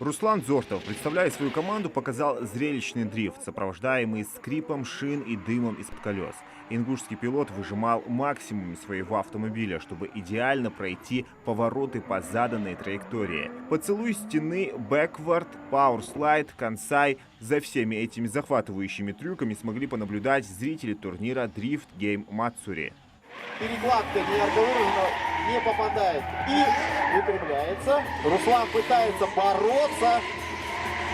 Руслан Зортов, представляя свою команду, показал зрелищный дрифт, сопровождаемый скрипом шин и дымом из-под колес. Ингушский пилот выжимал максимум из своего автомобиля, чтобы идеально пройти повороты по заданной траектории. Поцелуй стены, бэквард, пауэрслайд, консай. За всеми этими захватывающими трюками смогли понаблюдать зрители турнира Drift Game Matsuri. Перекладка не попадает и выпрямляется. Руслан пытается бороться,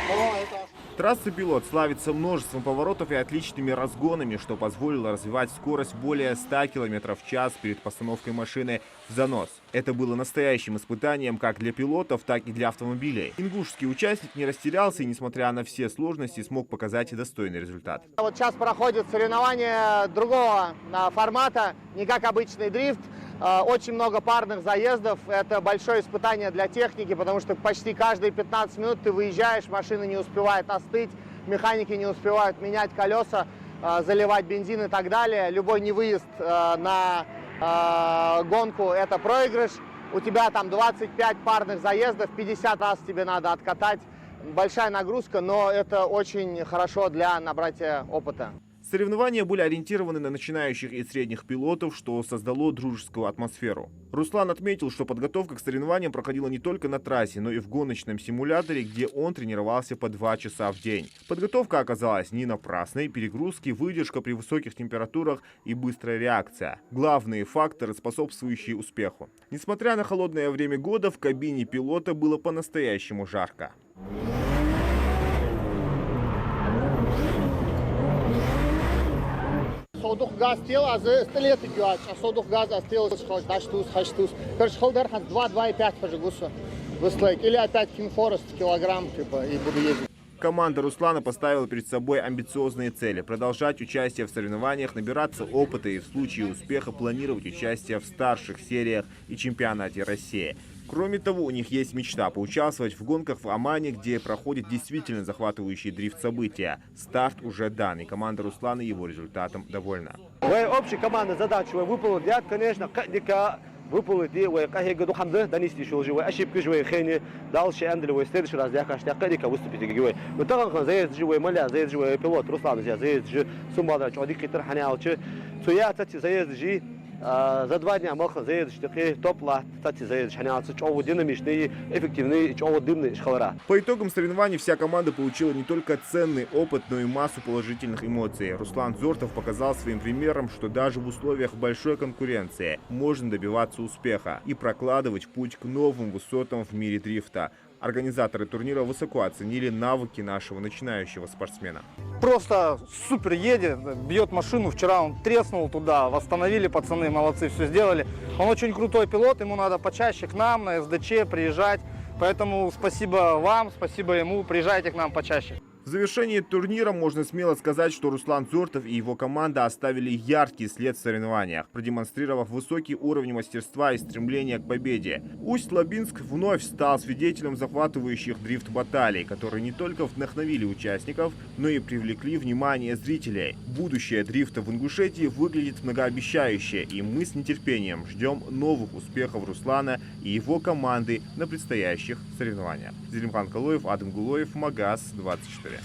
но это... Трасса «Пилот» славится множеством поворотов и отличными разгонами, что позволило развивать скорость более 100 км в час перед постановкой машины в занос. Это было настоящим испытанием как для пилотов, так и для автомобилей. Ингушский участник не растерялся и, несмотря на все сложности, смог показать и достойный результат. Вот сейчас проходит соревнование другого формата, не как обычный дрифт. Очень много парных заездов. Это большое испытание для техники, потому что почти каждые 15 минут ты выезжаешь, машина не успевает остыть, механики не успевают менять колеса, заливать бензин и так далее. Любой невыезд на гонку – это проигрыш. У тебя там 25 парных заездов, 50 раз тебе надо откатать. Большая нагрузка, но это очень хорошо для набратия опыта. Соревнования были ориентированы на начинающих и средних пилотов, что создало дружескую атмосферу. Руслан отметил, что подготовка к соревнованиям проходила не только на трассе, но и в гоночном симуляторе, где он тренировался по 2 часа в день. Подготовка оказалась не напрасной, перегрузки, выдержка при высоких температурах и быстрая реакция – главные факторы, способствующие успеху. Несмотря на холодное время года, в кабине пилота было по-настоящему жарко. Soğuduk gaz değil, azı стелет идет, а soğuduk gaz остыл, хаштус. Короче, холдер 2,5 пожигуса выслать. Или опять King Forest килограмм, типа, и буду ездить. Команда Руслана поставила перед собой амбициозные цели – продолжать участие в соревнованиях, набираться опыта и в случае успеха планировать участие в старших сериях и чемпионате России. Кроме того, у них есть мечта – поучаствовать в гонках в Омане, где проходят действительно захватывающие дрифт-события. Старт уже дан, и команда Руслана его результатом довольна. Общая команда задачу выполнить, конечно, выполнить и году хамды донести шелживой ошибки живой хрени дальше андливой следующий раз я кажется кадика выступить гивой но так как заезд живой маля заезд живой пилот Руслан заезд же суммада чоди китер ханялчы суя тати заезд жи за 2 дня мог заезд штыки топла тати заезд ханялчы чоу динамичный эффективный чоу дымный шхалара. По итогам соревнований вся команда получила не только ценный опыт, но и массу положительных эмоций. Руслан Зортов показал своим примером, что даже в условиях большой конкуренции можно добиваться успеха и прокладывать путь к новым высотам в мире дрифта. Организаторы турнира высоко оценили навыки нашего начинающего спортсмена. Просто супер едет, бьет машину. Вчера он треснул туда, восстановили пацаны, молодцы, все сделали. Он очень крутой пилот, ему надо почаще к нам на СДЧ приезжать. Поэтому спасибо вам, спасибо ему, приезжайте к нам почаще. В завершении турнира можно смело сказать, что Руслан Зортов и его команда оставили яркий след в соревнованиях, продемонстрировав высокий уровень мастерства и стремления к победе. Усть-Лабинск вновь стал свидетелем захватывающих дрифт-баталий, которые не только вдохновили участников, но и привлекли внимание зрителей. Будущее дрифта в Ингушетии выглядит многообещающе, и мы с нетерпением ждем новых успехов Руслана и его команды на предстоящих соревнованиях. Зелимхан Калоев, Адам Гулоев, Магаз 24.